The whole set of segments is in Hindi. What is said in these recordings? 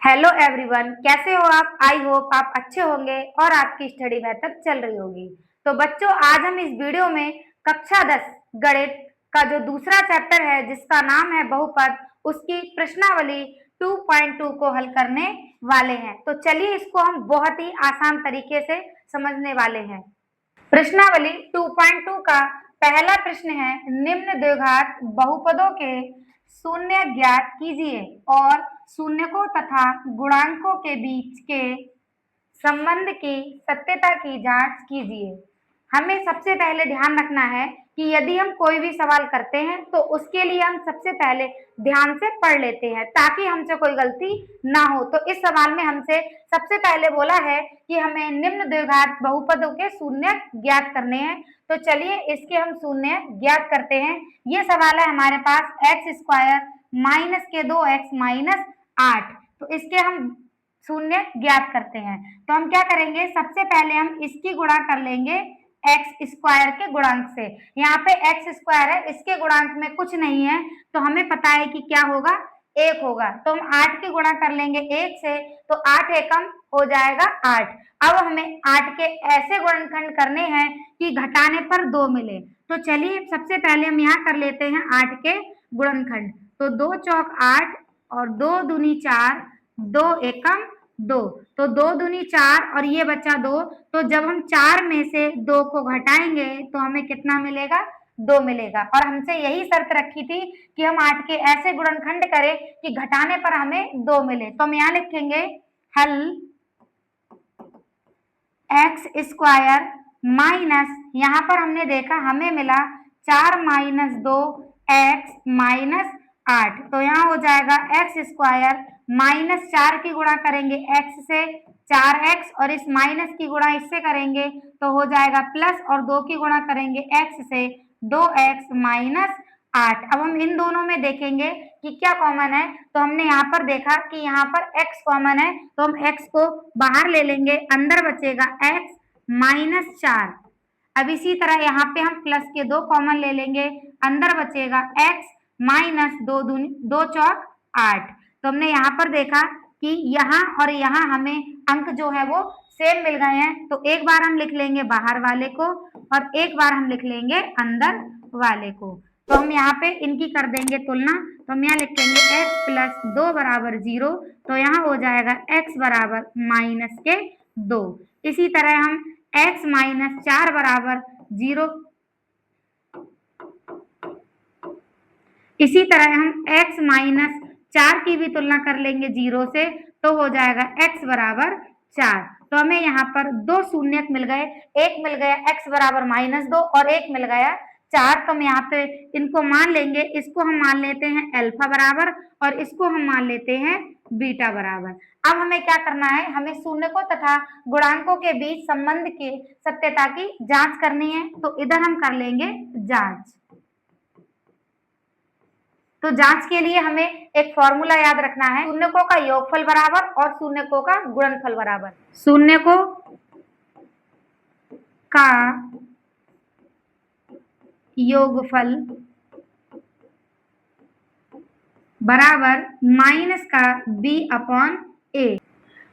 हेलो एवरीवन, कैसे हो आप? आई होप आप अच्छे होंगे और आपकी स्टडी बेहतर चल रही होगी। तो बच्चों, आज हम इस वीडियो में कक्षा 10 गणित का जो दूसरा चैप्टर है जिसका नाम है बहुपद, उसकी प्रश्नावली 2.2 को हल करने वाले हैं। तो चलिए इसको हम बहुत ही आसान तरीके से समझने वाले हैं। प्रश्नावली 2.2 का पहला प्रश्न है, निम्न द्विघात बहुपदों के शून्य ज्ञात कीजिए और शून्यकों तथा गुणांकों के बीच के संबंध की सत्यता की जांच कीजिए। हमें सबसे पहले ध्यान रखना है कि यदि हम कोई भी सवाल करते हैं तो उसके लिए हम सबसे पहले ध्यान से पढ़ लेते हैं ताकि हमसे कोई गलती ना हो। तो इस सवाल में हमसे सबसे पहले बोला है कि हमें निम्न द्विघात बहुपदों के शून्य ज्ञात करने हैं। तो चलिए इसके हम शून्य ज्ञात करते हैं। ये सवाल है हमारे पास एक्स स्क्वायर माइनस के 2x माइनस 8। तो इसके हम शून्य ज्ञात करते हैं। तो हम क्या करेंगे, सबसे पहले हम इसकी गुणा कर लेंगे एक्स स्क्वायर के गुणांक से। यहाँ पे एक्स स्क्वायर है, इसके गुणांक में कुछ नहीं है तो हमें पता है कि क्या होगा, 1 होगा। तो हम 8 की गुणा कर लेंगे 1 से, तो 8 एकम हो जाएगा 8। अब हमें 8 के ऐसे गुणनखंड करने हैं कि घटाने पर 2 मिले। तो चलिए सबसे पहले हम यहाँ कर लेते हैं 8 के गुणनखंड। तो 2 चौक 8 और 2 दूनी 4, 2 एकम 2। तो 2 दूनी 4 और ये बचा 2। तो जब हम 4 में से 2 को घटाएंगे तो हमें कितना मिलेगा, 2 मिलेगा। और हमसे यही शर्त रखी थी कि हम 8 के ऐसे गुणनखंड करें कि घटाने पर हमें 2 मिले। तो हम यहाँ लिखेंगे हल एक्स स्क्वायर माइनस, यहाँ पर हमने देखा हमें मिला 4 माइनस 2 एक्स माइनस 8। तो यहाँ हो जाएगा एक्स स्क्वायर माइनस 4 की गुणा करेंगे एक्स से 4x और इस माइनस की गुणा इससे करेंगे तो हो जाएगा प्लस, और 2 की गुणा करेंगे x से 2x माइनस 8। अब हम इन दोनों में देखेंगे कि क्या कॉमन है। तो हमने यहाँ पर देखा कि यहाँ पर x कॉमन है तो हम x को बाहर ले लेंगे, अंदर बचेगा x माइनस 4। अब इसी तरह यहाँ पे हम प्लस के 2 कॉमन ले लेंगे, अंदर बचेगा x माइनस 2 चौक 8। तो हमने यहाँ पर देखा कि यहाँ और यहाँ हमें अंक जो है वो सेम मिल गए हैं। तो एक बार हम लिख लेंगे बाहर वाले को और एक बार हम लिख लेंगे अंदर वाले को। तो हम यहाँ पे इनकी कर देंगे तुलना। तो हम यहाँ लिखेंगे x प्लस 2 बराबर 0। तो यहाँ हो जाएगा x बराबर माइनस के 2। इसी तरह हम x माइनस 4 बराबर 0, इसी तरह हम x माइनस 4 की भी तुलना कर लेंगे 0 से, तो हो जाएगा x बराबर 4। तो हमें यहाँ पर 2 शून्यक मिल गए, एक मिल गया x बराबर माइनस 2 और एक मिल गया 4। तो हम यहाँ पे इनको मान लेंगे, इसको हम मान लेते हैं अल्फा बराबर और इसको हम मान लेते हैं बीटा बराबर। अब हमें क्या करना है, हमें शून्यकों तथा गुणांकों के बीच संबंध की सत्यता की जांच करनी है। तो इधर हम कर लेंगे जांच। तो जांच के लिए हमें एक फॉर्मूला याद रखना है, शून्यकों का योगफल बराबर और शून्यकों का गुणनफल बराबर। शून्यकों का योगफल बराबर माइनस का b अपॉन a।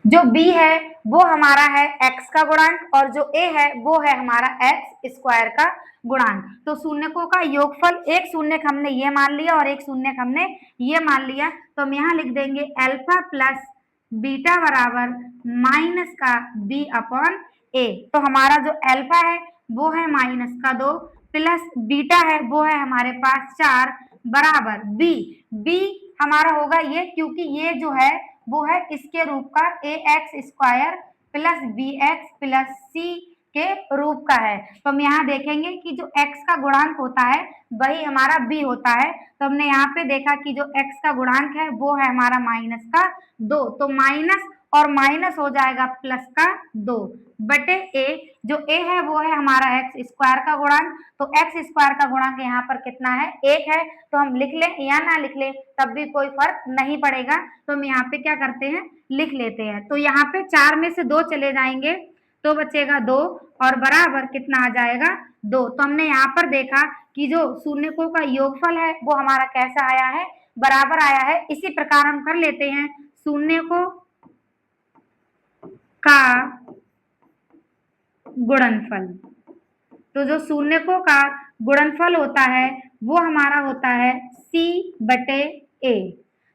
जो b है वो हमारा है x का गुणांक और जो a है वो है हमारा x स्क्वायर का गुणांक। तो शून्यकों का योगफल, एक शून्यक हमने ये मान लिया और एक शून्यक हमने ये मान लिया। तो हम यहाँ लिख देंगे अल्फा प्लस बीटा बराबर माइनस का b अपॉन a। तो हमारा जो अल्फा है वो है माइनस का 2 प्लस बीटा है वो है हमारे पास 4 बराबर b हमारा होगा ये, क्योंकि ये जो है वो है इसके रूप का ax square plus bx plus c के रूप का है। तो हम यहाँ देखेंगे कि जो x का गुणांक होता है वही हमारा b होता है। तो हमने यहाँ पे देखा कि जो x का गुणांक है वो है हमारा माइनस का 2। तो माइनस और माइनस हो जाएगा प्लस का 2 बटे a। जो a है वो है हमारा x स्क्वायर का गुणांक। तो x स्क्वायर का गुणांक यहाँ पर कितना है, 1 है। तो हम लिख लें या ना लिख लें तब भी कोई फर्क नहीं पड़ेगा। तो हम यहाँ पे क्या करते हैं, लिख लेते हैं। तो यहाँ पे 4 में से 2 चले जाएंगे तो बचेगा 2 और बराबर कितना आ जाएगा, 2। तो हमने यहाँ पर देखा कि जो शून्यकों का योगफल है वो हमारा कैसा आया है, बराबर आया है। इसी प्रकार हम कर लेते हैं शून्यकों का गुणनफल। तो जो शून्यकों का गुणनफल होता है वो हमारा होता है C/A।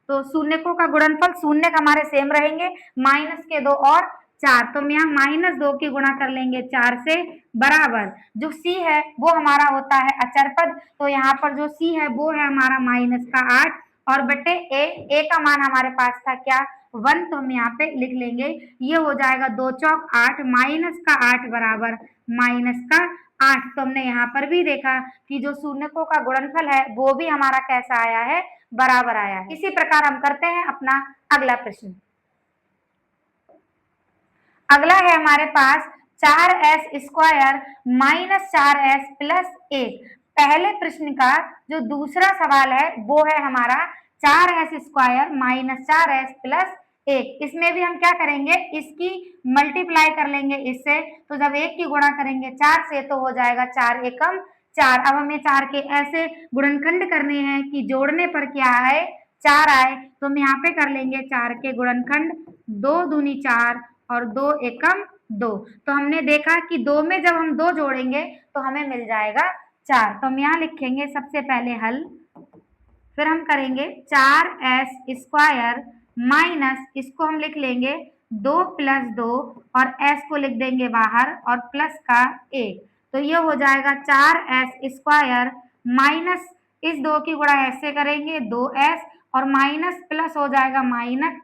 तो शून्यकों का गुणनफल, शून्य हमारे सेम रहेंगे, माइनस के 2 और 4, तो हम यहाँ -2 की गुणा कर लेंगे 4 से, बराबर जो C है वो हमारा होता है अचर पद, तो यहाँ पर जो C है वो है हमारा -8 और बटे A का मान हमारे पास था क्या 1, तो हम यहाँ पे लिख लेंगे, ये हो जाएगा 2 चौक 8 माइनस का 8 बराबर माइनस का 8। तो हमने यहाँ पर भी देखा कि जो शून्यकों का गुणनफल है वो भी हमारा कैसा आया है, बराबर आया है। इसी प्रकार हम करते हैं अपना अगला प्रश्न। अगला है हमारे पास 4s² माइनस 4s प्लस 1। पहले प्रश्न का जो दूसरा सवाल है वो है हमारा 4s² माइनस 4s प्लस 1। इसमें भी हम क्या करेंगे, इसकी मल्टीप्लाई कर लेंगे इससे, तो जब 1 की गुणा करेंगे 4 से तो हो जाएगा 4 एकम 4। अब हमें 4 के ऐसे गुणनखंड करने हैं कि जोड़ने पर क्या आए, 4 आए, तो हम यहाँ पे कर लेंगे 4 के गुणनखंड, 2 दूनी 4 और 2 एकम 2। तो हमने देखा कि 2 में जब हम 2 जोड़ेंगे तो हमें मिल जाएगा 4। तो हम यहाँ लिखेंगे सबसे पहले हल, फिर हम करेंगे 4s² माइनस, इसको हम लिख लेंगे 2 + 2 और s को लिख देंगे बाहर और प्लस का 1, तो ये हो जाएगा 4s² माइनस, इस 2 की गुणा ऐसे करेंगे 2s और माइनस प्लस हो जाएगा माइनस,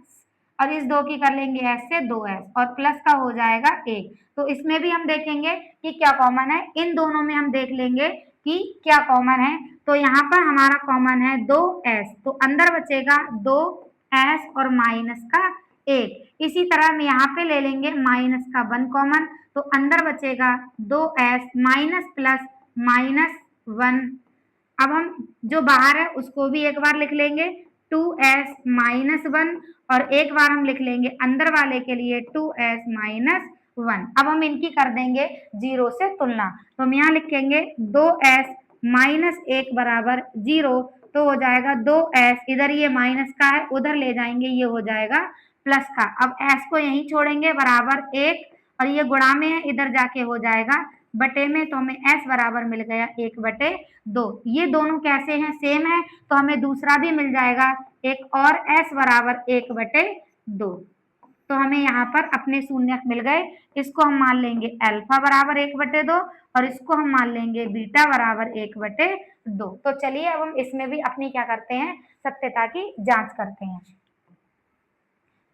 और इस 2 की कर लेंगे ऐसे 2s और प्लस का हो जाएगा 1। तो इसमें भी हम देखेंगे कि क्या कॉमन है, इन दोनों में हम देख लेंगे कि क्या कॉमन है। तो यहाँ पर हमारा कॉमन है 2s, तो अंदर बचेगा 2s और माइनस का 1। इसी तरह हम यहाँ पे ले लेंगे माइनस का 1 कॉमन, तो अंदर बचेगा 2s माइनस प्लस -1। अब हम जो बाहर है उसको भी एक बार लिख लेंगे 2s -1 और एक बार हम लिख लेंगे अंदर वाले के लिए 2s -1। अब हम इनकी कर देंगे 0 से तुलना, तो हम यहाँ लिखेंगे 2s -1 बराबर 0, तो हो जाएगा 2s, इधर ये माइनस का है उधर ले जाएंगे, ये हो जाएगा प्लस का। अब s को यहीं छोड़ेंगे बराबर 1 और ये गुणा में है, इधर जाके हो जाएगा बटे में, तो हमें s बराबर मिल गया 1/2। ये दोनों कैसे हैं, सेम है, तो हमें दूसरा भी मिल जाएगा एक और s बराबर 1/2। तो हमें यहाँ पर अपने शून्यक मिल गए, इसको हम मान लेंगे अल्फा बराबर 1/2 और इसको हम मान लेंगे बीटा बराबर 1/2। तो चलिए अब हम इसमें भी अपनी क्या करते हैं, सत्यता की जांच करते हैं।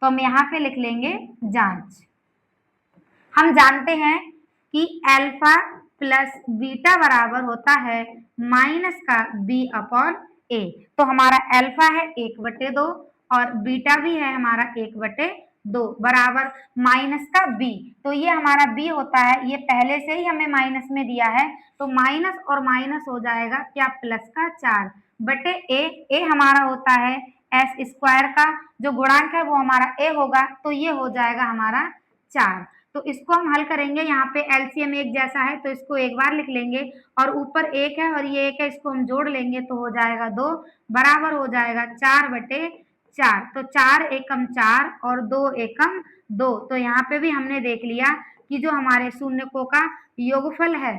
तो हम यहाँ पे लिख लेंगे जांच। हम जानते हैं कि अल्फा प्लस बीटा बराबर होता है माइनस का b/a। तो हमारा अल्फा है 1/2 और बीटा भी है हमारा 1/2 बराबर माइनस का b। तो ये हमारा b होता है, ये पहले से ही हमें माइनस में दिया है, तो माइनस और माइनस हो जाएगा क्या प्लस का 4 बटे a हमारा होता है s² का जो गुणांक है वो हमारा a होगा, तो ये हो जाएगा हमारा 4। तो इसको हम हल करेंगे, यहाँ पे एलसीएम एक जैसा है तो इसको एक बार लिख लेंगे और ऊपर 1 है और ये 1 है, इसको हम जोड़ लेंगे तो हो जाएगा 2 बराबर हो जाएगा 4/4। तो 4 एकम 4 और 2 एकम 2। तो यहाँ पे भी हमने देख लिया कि जो हमारे शून्यकों का योगफल है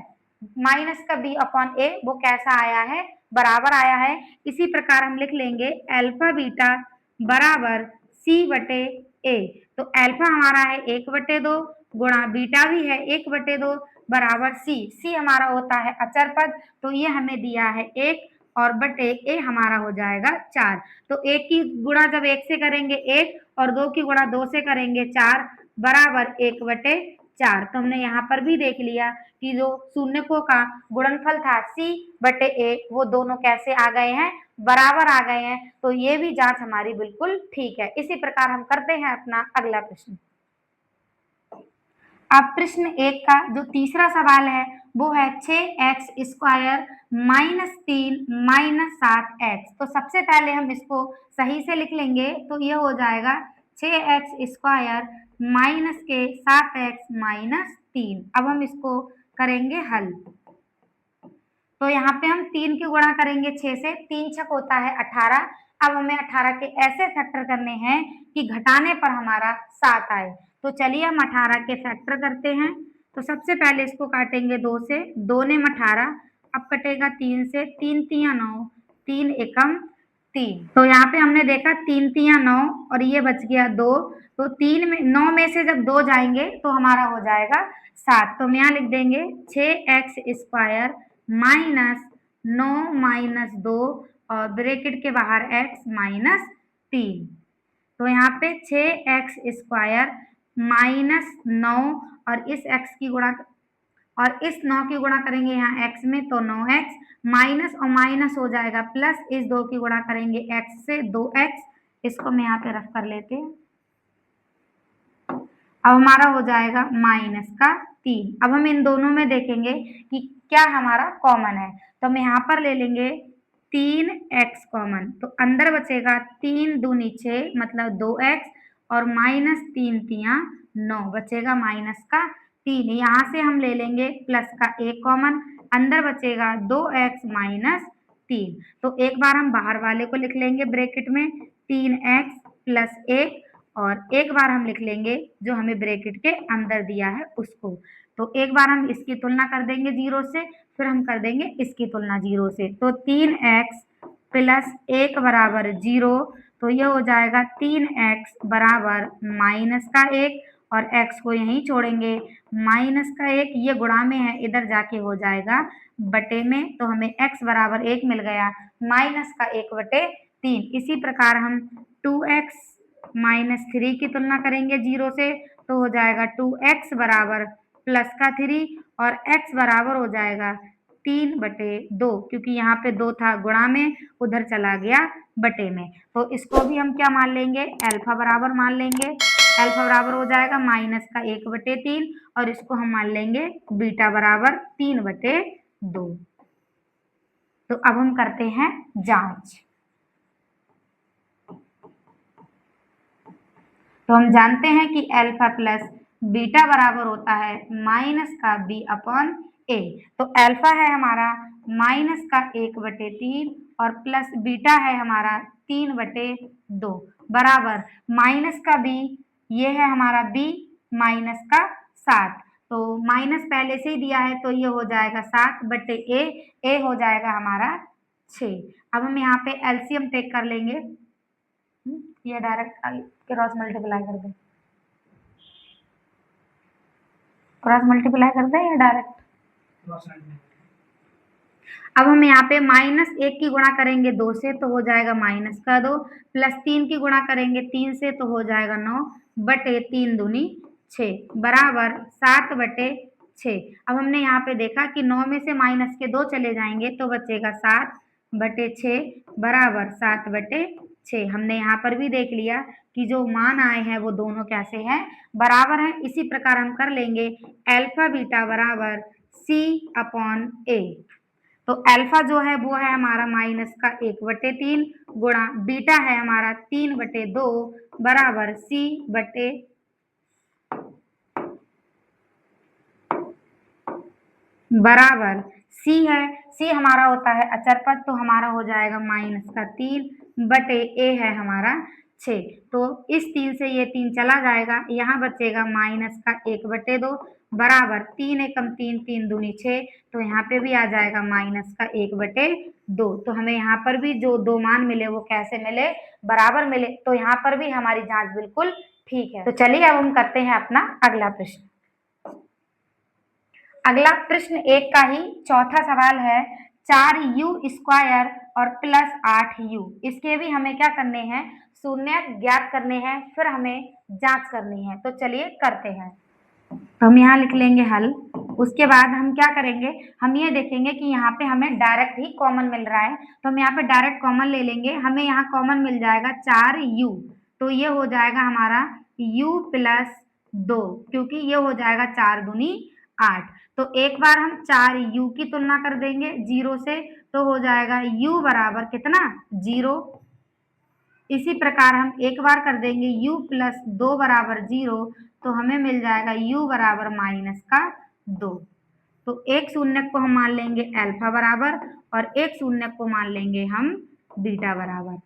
माइनस का b/a वो कैसा आया है, बराबर आया है। इसी प्रकार हम लिख लेंगे अल्फा बीटा बराबर c/a। तो अल्फा हमारा है 1/2 गुणा बीटा भी है 1/2 बराबर c हमारा होता है अचर पद, तो ये हमें दिया है 1 और बटे a हमारा हो जाएगा 4। तो 1 की गुणा जब 1 से करेंगे 1 और 2 की गुणा 2 से करेंगे 4 बराबर 1/4। तो हमने यहाँ पर भी देख लिया कि जो शून्यकों का गुणनफल था c/a वो दोनों कैसे आ गए हैं, बराबर आ गए हैं। तो ये भी जांच हमारी बिल्कुल ठीक है। इसी प्रकार हम करते हैं अपना अगला प्रश्न। अब प्रश्न 1 का जो तीसरा सवाल है वो है 6x² -3 -7x। तो सबसे पहले हम इसको सही से लिख लेंगे, तो ये हो जाएगा 6x² माइनस के 7x -3। अब हम इसको करेंगे हल, तो यहाँ पे हम 3 की गुणा करेंगे 6 से, 3 छक होता है 18। अब हमें 18 के ऐसे फैक्टर करने हैं कि घटाने पर हमारा 7 आए। तो चलिए हम 18 के फैक्टर करते हैं। तो सबसे पहले इसको काटेंगे 2 से, 2 ने 18, अब कटेगा 3 से, 3 तियां 9, 3 एकम 3। तो यहाँ पे हमने देखा 3 तियां 9 और ये बच गया 2। तो 9 में से जब 2 जाएंगे तो हमारा हो जाएगा 7। तो हम यहाँ लिख देंगे 6x² माइनस 9 माइनस 2 और ब्रैकेट के बाहर x माइनस 3। तो यहाँ पे 6x² माइनस 9 और इस x की गुणा और इस 9 की गुणा करेंगे यहाँ x में तो 9x माइनस और माइनस हो जाएगा प्लस, इस 2 की गुणा करेंगे x से 2x। इसको मैं यहाँ पे रफ कर लेते हैं। अब हमारा हो जाएगा माइनस का 3। अब हम इन दोनों में देखेंगे कि क्या हमारा कॉमन है। तो हम यहाँ पर ले लेंगे 3x कॉमन, तो अंदर बचेगा 3 दूनी 6 मतलब 2x और माइनस 3 तियां 9 बचेगा माइनस का 3। यहाँ से हम ले लेंगे प्लस का 1 कॉमन, अंदर बचेगा 2x माइनस 3। तो एक बार हम बाहर वाले को लिख लेंगे ब्रैकेट में 3x प्लस 1 और एक बार हम लिख लेंगे जो हमें ब्रैकेट के अंदर दिया है उसको। तो एक बार हम इसकी तुलना कर देंगे 0 से, फिर हम कर देंगे इसकी तुलना 0 से। तो 3x प्लस 1 बराबर 0, तो ये हो जाएगा 3x बराबर माइनस का 1 और x को यहीं छोड़ेंगे, माइनस का 1 ये गुणा में है, इधर जाके हो जाएगा बटे में। तो हमें x बराबर 1 मिल गया, माइनस का 1 बटे 3। इसी प्रकार हम 2x माइनस 3 की तुलना करेंगे 0 से, तो हो जाएगा 2x बराबर प्लस का 3 और x बराबर हो जाएगा 3 बटे 2, क्योंकि यहाँ पे 2 था गुणा में, उधर चला गया बटे में। तो इसको भी हम क्या मान लेंगे, अल्फा बराबर मान लेंगे। अल्फा बराबर हो जाएगा माइनस का 1 बटे 3 और इसको हम मान लेंगे बीटा बराबर 3 बटे 2। तो अब हम करते हैं जांच। तो हम जानते हैं कि अल्फा प्लस बीटा बराबर होता है माइनस का b अपॉन ए। तो अल्फा है हमारा माइनस का 1 बटे 3 और प्लस बीटा है हमारा 3 बटे 2 बराबर माइनस का b, ये है हमारा b माइनस का 7। तो माइनस पहले से ही दिया है तो ये हो जाएगा 7 बटे ए हो जाएगा हमारा 6। अब हम यहाँ पे एलसीएम टेक कर लेंगे, ये डायरेक्ट क्रॉस मल्टीप्लाई कर दे, क्रॉस मल्टीप्लाई कर दे या डायरेक्ट। अब हम यहाँ पे माइनस 1 की गुणा करेंगे 2 से तो हो जाएगा माइनस का 2, प्लस 3 की गुणा करेंगे 3 से तो हो जाएगा 9 बटे 3 दूनी 6 बराबर 7 बटे 6। अब हमने यहाँ पे देखा कि 9 में से माइनस के 2 चले जाएंगे तो बचेगा 7 बटे 6 बराबर 7 बटे 6। हमने यहाँ पर भी देख लिया कि जो मान आए हैं वो दोनों कैसे हैं, बराबर हैं। इसी प्रकार हम कर लेंगे अल्फा बीटा बराबर c अपॉन ए। तो अल्फा जो है वो है हमारा माइनस का 1 बटे 3 गुणा बीटा है हमारा 3 बटे 2 बराबर c बटे बराबर c है। c हमारा होता है अचर पद, तो हमारा हो जाएगा माइनस का 3 बटे a है हमारा 6। तो इस 3 से ये 3 चला जाएगा, यहाँ बचेगा माइनस का 1 बटे 2 बराबर 3 एकम 3 3 दूनी 6। तो यहाँ पे भी आ जाएगा माइनस का 1 बटे 2। तो हमें यहाँ पर भी जो दो मान मिले वो कैसे मिले, बराबर मिले। तो यहाँ पर भी हमारी जांच बिल्कुल ठीक है। तो चलिए अब हम करते हैं अपना अगला प्रश्न। अगला प्रश्न 1 का ही चौथा सवाल है, 4u² और प्लस 8u। इसके भी हमें क्या करने हैं, शून्य ज्ञात करने हैं, फिर हमें जांच करनी है। तो चलिए करते हैं। तो हम यहाँ लिख लेंगे हल। उसके बाद हम क्या करेंगे, हम ये देखेंगे कि यहाँ पे हमें डायरेक्ट ही कॉमन मिल रहा है, तो हम यहाँ पे डायरेक्ट कॉमन ले लेंगे। हमें यहाँ कॉमन मिल जाएगा 4u, तो ये हो जाएगा हमारा u प्लस 2, क्योंकि ये हो जाएगा 4 दूनी 8। तो एक बार हम 4u की तुलना कर देंगे 0 से, तो हो जाएगा u बराबर कितना 0। इसी प्रकार हम एक बार कर देंगे u प्लस 2 बराबर 0, तो हमें मिल जाएगा u बराबर माइनस का 2। तो एक शून्य को हम मान लेंगे अल्फा बराबर और एक शून्य को मान लेंगे हम बीटा बराबर।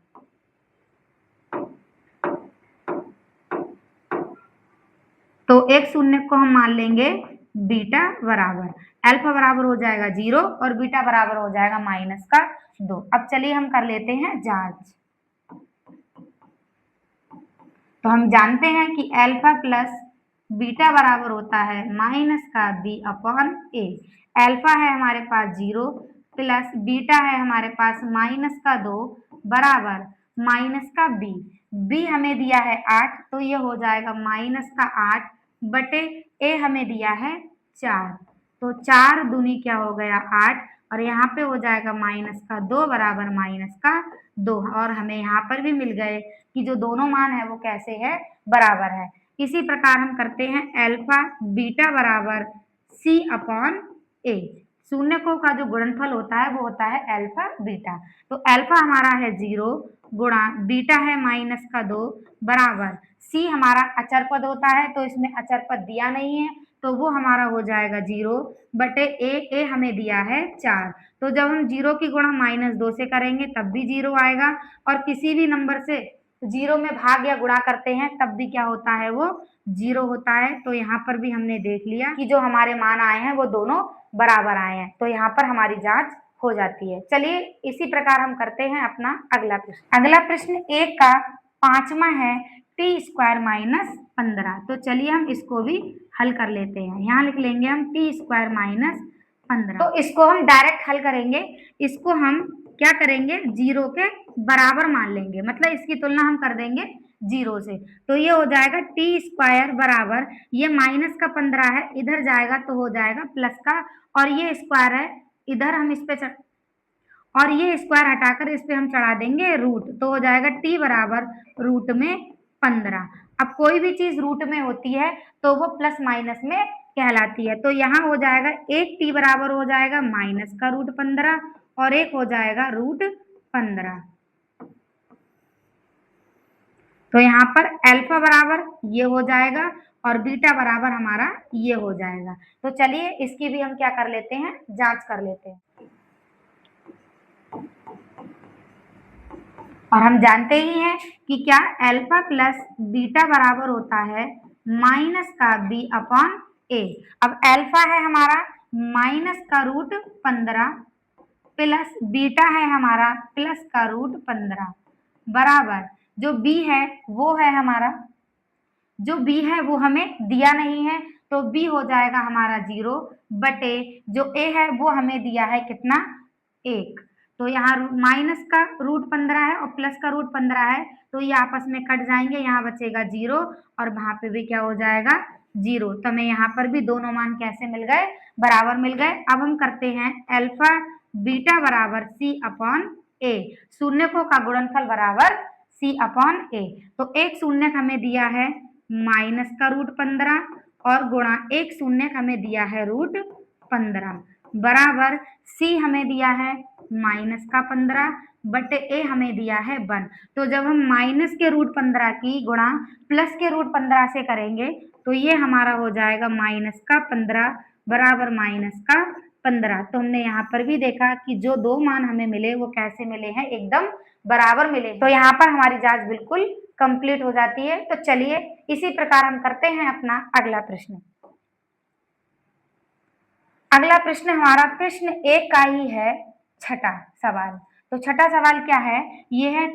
तो एक शून्य को हम मान लेंगे बीटा बराबर, अल्फा बराबर हो जाएगा 0 और बीटा बराबर हो जाएगा -2। अब चलिए हम कर लेते हैं जांच। तो हम जानते हैं कि अल्फा प्लस बीटा बराबर होता है -b/a। अल्फा है हमारे पास 0 प्लस बीटा है हमारे पास -2 बराबर -b। b हमें दिया है 8, तो ये हो जाएगा -8 बटे a हमें दिया है 4। तो 4 दूनी क्या हो गया 8 और यहाँ पे हो जाएगा -2 बराबर -2 और हमें यहाँ पर भी मिल गए कि जो दोनों मान है वो कैसे है, बराबर है। इसी प्रकार हम करते हैं अल्फा बीटा बराबर c/a। शून्य को का जो गुणनफल होता है वो होता है अल्फा बीटा। तो अल्फा हमारा है 0 गुणा बीटा है -2 बराबर c हमारा अचर पद होता है, तो इसमें अचर पद दिया नहीं है, तो वो हमारा हो जाएगा 0 बटे a हमें दिया है 4। तो जब हम 0 की गुणा -2 से करेंगे तब भी 0 आएगा और किसी भी नंबर से 0 में भाग या गुणा करते हैं तब भी क्या होता है, वो 0 होता है। तो यहाँ पर भी हमने देख लिया कि जो हमारे मान आए हैं वो दोनों बराबर आए हैं, तो यहाँ पर हमारी जांच हो जाती है। चलिए इसी प्रकार हम करते हैं अपना अगला प्रश्न। अगला प्रश्न 1 का 5वां है t² - 15। तो चलिए हम इसको भी हल कर लेते हैं। यहाँ लिख लेंगे हम t² - 15। तो इसको हम डायरेक्ट हल करेंगे, इसको हम क्या करेंगे 0 के बराबर मान लेंगे, मतलब इसकी तुलना हम कर देंगे 0 से। तो ये हो जाएगा t² बराबर, ये -15 है, इधर जाएगा तो हो जाएगा प्लस का, और ये स्क्वायर है इधर हम इस पे और ये स्क्वायर हटाकर इस पे हम चढ़ा देंगे रूट, तो हो जाएगा t बराबर √15। अब कोई भी चीज रूट में होती है तो वो प्लस माइनस में कहलाती है। तो यहाँ हो जाएगा एक t बराबर हो जाएगा -√15 और एक हो जाएगा √15। तो यहाँ पर अल्फा बराबर ये हो जाएगा और बीटा बराबर हमारा ये हो जाएगा। तो चलिए इसकी भी हम क्या कर लेते हैं, जांच कर लेते हैं। और हम जानते ही हैं कि क्या अल्फा प्लस बीटा बराबर होता है -b/a। अब अल्फा है हमारा -√15 प्लस बीटा है हमारा +√15 बराबर जो b है वो है हमारा, जो b है वो हमें दिया नहीं है, तो b हो जाएगा हमारा 0 बटे जो a है वो हमें दिया है कितना 1। तो यहाँ माइनस का √15 है और प्लस का √15 है, तो ये आपस में कट जाएंगे, यहाँ बचेगा 0 और वहां पे भी क्या हो जाएगा 0। तो हमें यहाँ पर भी दोनों मान कैसे मिल गए, बराबर मिल गए। अब हम करते हैं अल्फा बीटा बराबर c/a। शून्यकों का गुणनफल बराबर c/a। तो एक शून्यक हमें दिया है -√15 और गुणा एक शून्यक हमें दिया है √15 बराबर c हमें दिया है -15 बटे a हमें दिया है 1। तो जब हम माइनस के √15 की गुणा प्लस के √15 से करेंगे तो ये हमारा हो जाएगा -15 बराबर -15। तो हमने यहाँ पर भी देखा कि जो दो मान हमें मिले वो कैसे मिले हैं, एकदम बराबर मिले। तो यहाँ पर हमारी जांच बिल्कुल कंप्लीट हो जाती है। तो चलिए इसी प्रकार हम करते हैं अपना अगला प्रश्न। अगला प्रश्न हमारा प्रश्न 1 का ही है, छठा सवाल। तो छठा सवाल क्या है, ये है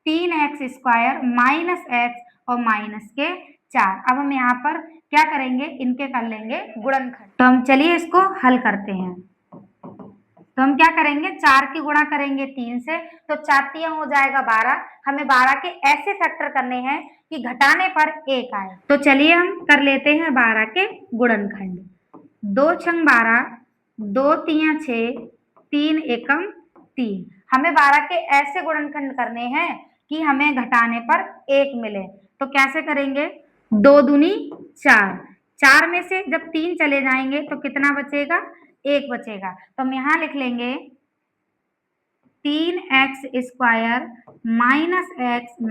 3x² -x और माइनस के 4। अब हम यहाँ पर क्या करेंगे, इनके कर लेंगे गुणनखंड। तो हम चलिए इसको हल करते हैं। तो हम क्या करेंगे, 4 की गुणा करेंगे 3 से, तो 4 3 हो जाएगा 12। हमें 12 के ऐसे फैक्टर करने हैं कि घटाने पर 1 आए। तो चलिए हम कर लेते हैं 12 के गुणनखंड। 2 छंग 12, 2 तियां 6, 3 एकम 3। हमें 12 के ऐसे गुणनखंड करने हैं कि हमें घटाने पर 1 मिले। तो कैसे करेंगे, 2 दूनी 4, 4 में से जब 3 चले जाएंगे तो कितना बचेगा, 1 बचेगा। तो हम यहाँ लिख लेंगे 3x² -x -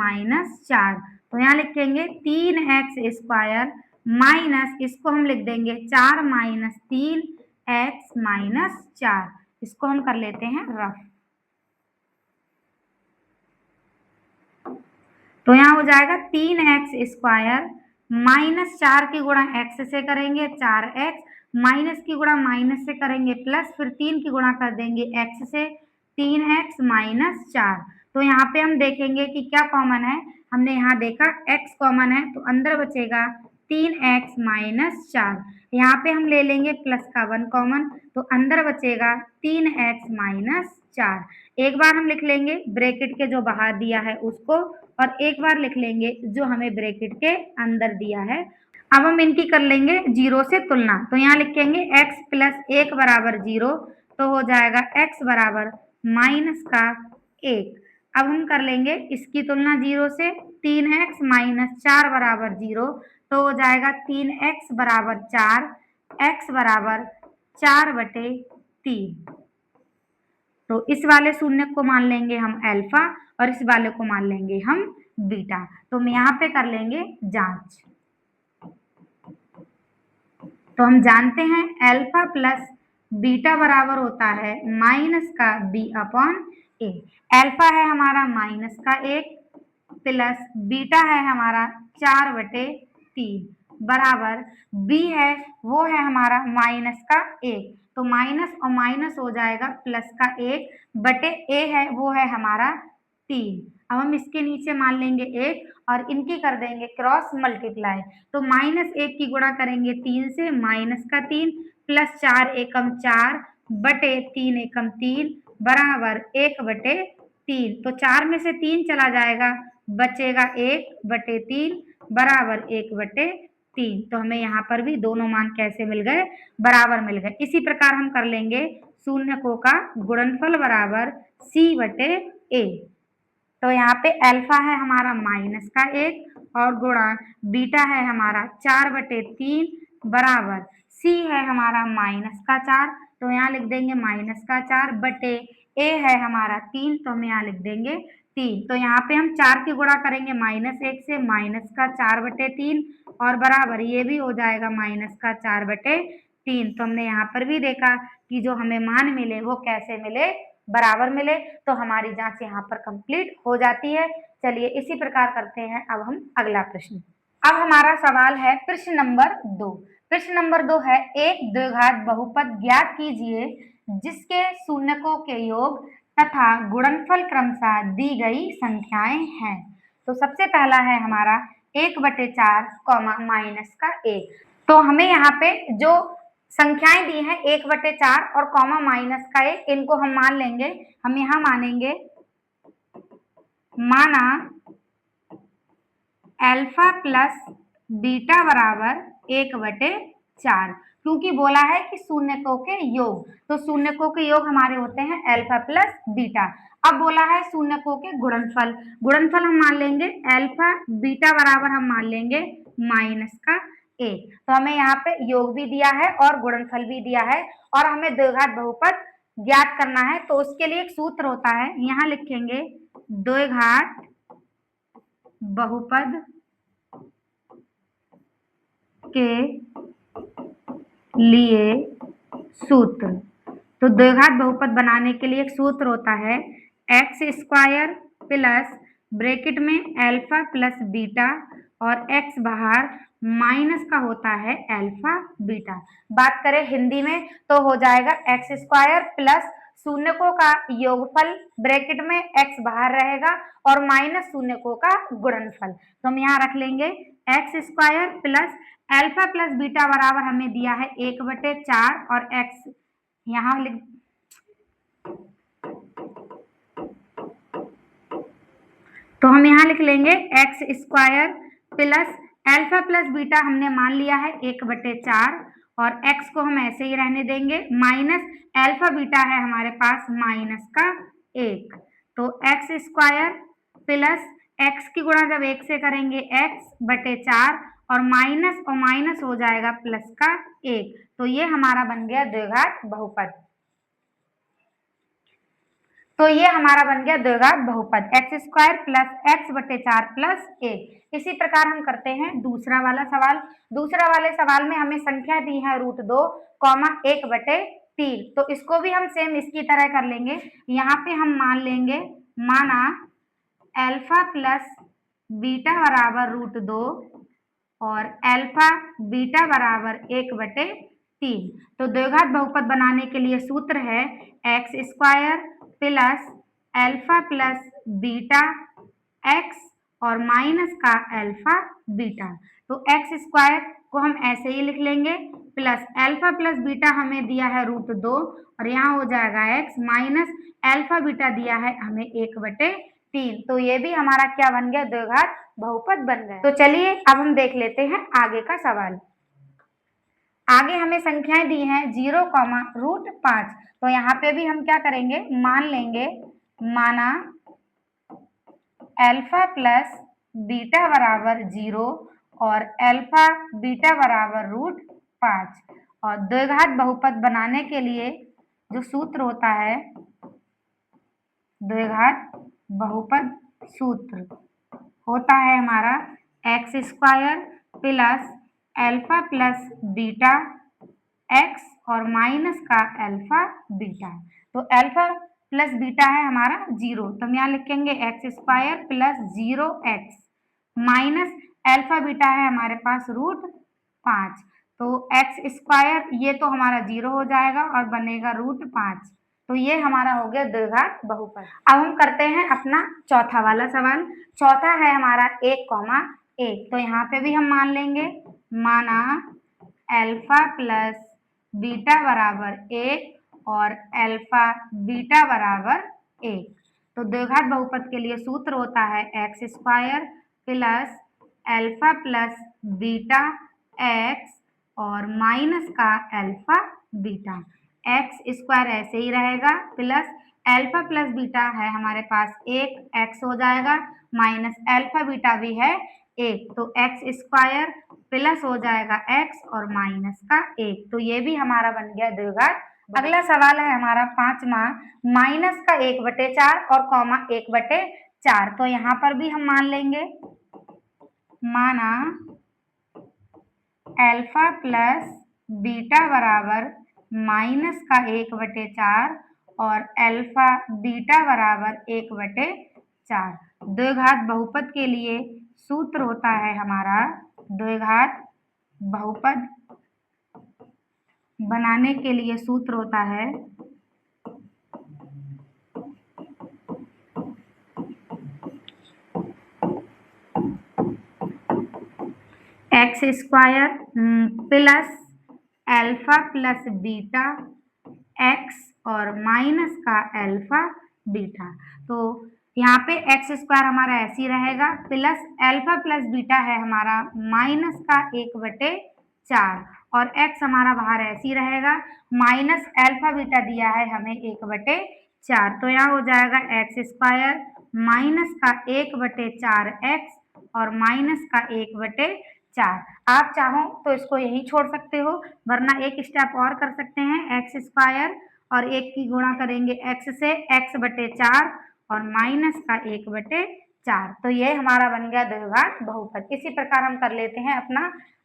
4। तो यहाँ लिखेंगे 3x² माइनस, इसको हम लिख देंगे 4 - 3x - 4। इसको हम कर लेते हैं रफ। तो यहाँ हो जाएगा 3x² -4 की गुणा x से करेंगे 4x, माइनस की गुणा माइनस से करेंगे प्लस, फिर 3 की गुणा कर देंगे x से 3x -4। तो यहाँ पे हम देखेंगे कि क्या कॉमन है। हमने यहाँ देखा x कॉमन है तो अंदर बचेगा 3x -4। यहाँ पे हम ले लेंगे प्लस का 1 कॉमन तो अंदर बचेगा 3x -4। एक बार हम लिख लेंगे ब्रैकेट के जो बाहर दिया है उसको, और एक बार लिख लेंगे जो हमें ब्रैकेट के अंदर दिया है। अब हम इनकी कर लेंगे जीरो से तुलना। तो यहाँ लिखेंगे x प्लस 1 बराबर 0, तो हो जाएगा x बराबर माइनस का 1। अब हम कर लेंगे इसकी तुलना 0 से, 3x -4 बराबर 0, तो हो जाएगा 3x बराबर 4, x बराबर 4/3। तो इस वाले शून्य को मान लेंगे हम अल्फा और इस वाले को मान लेंगे हम बीटा। तो हम यहाँ पे कर लेंगे जांच। तो हम जानते हैं अल्फा प्लस बीटा बराबर होता है माइनस का b/a। अल्फा है हमारा -1 प्लस बीटा है हमारा 4/3 बराबर b है वो है हमारा -1। तो माइनस और माइनस हो जाएगा प्लस का 1 बटे a है वो है हमारा 3। अब हम इसके नीचे मान लेंगे 1 और इनकी कर देंगे क्रॉस मल्टीप्लाई। तो -1 की गुणा करेंगे 3 से, माइनस का 3 प्लस 4 एकम 4 बटे 3 एकम 3 बराबर 1/3। तो 4 में से 3 चला जाएगा, बचेगा 1/3 बराबर 1/3। तो हमें यहाँ पर भी दोनों मान कैसे मिल गए, बराबर मिल गए। इसी प्रकार हम कर लेंगे शून्यकों का गुणनफल बराबर c/a। तो यहाँ पे अल्फा है हमारा -1 और गुणा बीटा है हमारा 4/3 बराबर c है हमारा -4। तो यहाँ लिख देंगे -4 बटे a है हमारा 3, तो हम यहाँ लिख देंगे 3। तो यहाँ पे हम 4 की गुणा करेंगे -1 से, -4/3 और बराबर ये भी हो जाएगा -4/3। तो हमने यहाँ पर भी देखा कि जो हमें मान मिले वो कैसे मिले, बराबर मिले। तो हमारी जांच यहाँ पर कंप्लीट हो जाती है। चलिए इसी प्रकार करते हैं अब हम अगला प्रश्न। अब हमारा सवाल है प्रश्न नंबर 2। प्रश्न नंबर 2 है एक द्विघात बहुपद ज्ञात कीजिए जिसके शून्यकों के योग तथा गुणनफल क्रमशः दी गई संख्याएं हैं। तो सबसे पहला है हमारा 1/4 माइनस का 1। तो हमें यहाँ पे जो संख्याएं दी हैं 1/4 और कॉमा माइनस का 1, इनको हम मान लेंगे। हम यहाँ मानेंगे माना अल्फा प्लस बीटा बराबर 1/4, क्योंकि बोला है कि शून्यकों के योग, तो शून्यकों के योग हमारे होते हैं अल्फा प्लस बीटा। अब बोला है शून्यकों के गुणनफल, गुणनफल हम मान लेंगे अल्फा बीटा बराबर हम मान लेंगे माइनस का 1। तो हमें यहाँ पे योग भी दिया है और गुणनफल भी दिया है और हमें द्विघात बहुपद ज्ञात करना है। तो उसके लिए एक सूत्र होता है, यहाँ लिखेंगे द्विघात बहुपद के लिए सूत्र। तो द्विघात बहुपद बनाने के लिए एक सूत्र होता है x² प्लस ब्रैकेट में अल्फा प्लस बीटा और x बाहर माइनस का होता है अल्फा बीटा। बात करें हिंदी में तो हो जाएगा x² प्लस शून्यकों का योगफल ब्रैकेट में x बाहर रहेगा और माइनस शून्यकों का गुणनफल। तो हम यहाँ रख लेंगे x² plus alpha plus beta बराबर हमें दिया है 1/4 और x यहाँ लिख, तो हम यहाँ लिख लेंगे x² plus alpha plus beta हमने मान लिया है 1/4 और x को हम ऐसे ही रहने देंगे, माइनस अल्फा बीटा है हमारे पास माइनस का 1। तो x² प्लस x की गुणा जब 1 से करेंगे x/4 और माइनस हो जाएगा प्लस का 1। तो ये हमारा बन गया द्विघात बहुपद। तो ये हमारा बन गया द्विघात बहुपद x² प्लस x/4 प्लस 1। इसी प्रकार हम करते हैं दूसरा वाला सवाल। दूसरा वाले सवाल में हमें संख्या दी है √2, 1/3। तो इसको भी हम सेम इसकी तरह कर लेंगे। यहाँ पे हम मान लेंगे माना अल्फा प्लस बीटा बराबर √2 और अल्फा बीटा बराबर 1/3। तो द्विघात बहुपद बनाने के लिए सूत्र है x square plus alpha plus beta x और माइनस का अल्फा बीटा। तो एक्स स्क्वायर को हम ऐसे ही लिख लेंगे प्लस अल्फा प्लस बीटा हमें दिया है √2 और यहाँ हो जाएगा एक्स माइनस अल्फा बीटा दिया है हमें 1/3। तो ये भी हमारा क्या बन गया, द्विघात बहुपद बन गया। तो चलिए अब हम देख लेते हैं आगे का सवाल। आगे हमें संख्याएं दी हैं 0, √5। तो यहाँ पे भी हम क्या करेंगे, मान लेंगे, माना अल्फा प्लस बीटा बराबर 0 और अल्फा बीटा बराबर √5। और द्विघात बहुपद बनाने के लिए जो सूत्र होता है, द्विघात बहुपद सूत्र होता है हमारा x square plus alpha plus beta x और माइनस का अल्फा बीटा। तो अल्फा प्लस बीटा है हमारा 0, तो हम यहाँ लिखेंगे x square plus 0x minus alpha beta है हमारे पास √5। तो एक्स स्क्वायर ये तो हमारा 0 हो जाएगा और बनेगा √5। तो ये हमारा हो गया द्विघात बहुपद। अब हम करते हैं अपना चौथा वाला सवाल। चौथा है हमारा 1, तो यहाँ पे भी हम मान लेंगे, माना अल्फा प्लस बीटा बराबर 1 और अल्फा बीटा बराबर 1। तो द्विघात बहुपद के लिए सूत्र होता है x square plus alpha plus beta x और माइनस का अल्फा बीटा। एक्स स्क्वायर ऐसे ही रहेगा प्लस अल्फा प्लस बीटा है हमारे पास 1x हो जाएगा माइनस अल्फा बीटा भी है 1। तो एक्स स्क्वायर प्लस हो जाएगा x और माइनस का 1। तो ये भी हमारा बन गया द्विघात। अगला सवाल है हमारा 5वां, माइनस का 1/4 और कॉमा 1/4। तो यहाँ पर भी हम मान लेंगे, माना अल्फा प्लस बीटा बराबर माइनस का 1/4 और अल्फा बीटा बराबर 1/4। द्विघात बहुपद के लिए सूत्र होता है हमारा, द्विघात बहुपद बनाने के लिए सूत्र होता है x square plus alpha plus beta x और माइनस का अल्फा बीटा। तो यहाँ पे एक्स स्क्वायर हमारा ऐसे ही रहेगा प्लस अल्फा प्लस बीटा है हमारा माइनस का 1/4 और एक्स हमारा बाहर ऐसे ही रहेगा माइनस अल्फा बीटा दिया है हमें 1/4। तो यहाँ हो जाएगा एक्स स्क्वायर माइनस का 1/4 एक्स और माइनस का 1/4। आप चाहो तो इसको यही छोड़ सकते हो, वरना एक स्टेप और कर सकते हैं, एक्स स्क्वायर और 1 की गुणा करेंगे x से x/4 और माइनस का 1/4। तो ये हमारा बन गया द्विघात बहुपद। इसी प्रकार हम कर लेते हैं अपना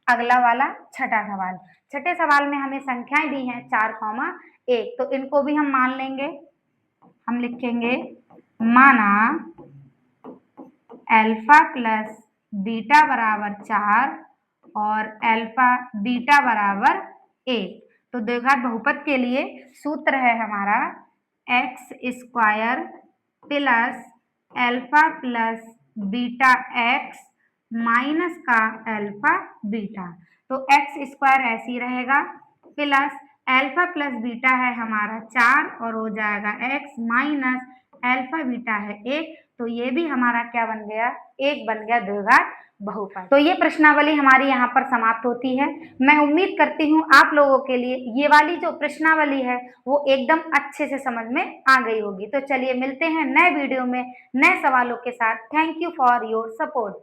अगला वाला छठा सवाल। छठे सवाल में हमें संख्याएं दी हैं 4, 1। तो इनको भी हम मान लेंगे, हम लिखेंगे, माना अल्फा प्लस बीटा बराबर 4 और अल्फा बीटा बराबर 1। तो द्विघात बहुपद के लिए सूत्र है हमारा x square plus alpha plus beta x minus का अल्फा बीटा। तो एक्स स्क्वायर ऐसे ही रहेगा प्लस अल्फा प्लस बीटा है हमारा 4 और हो जाएगा एक्स माइनस अल्फा बीटा है 1। तो ये भी हमारा क्या बन गया, 1 बन गया द्विघात बहुपद। तो ये प्रश्नावली हमारी यहाँ पर समाप्त होती है। मैं उम्मीद करती हूँ आप लोगों के लिए ये वाली जो प्रश्नावली है वो एकदम अच्छे से समझ में आ गई होगी। तो चलिए मिलते हैं नए वीडियो में नए सवालों के साथ। Thank you for your support.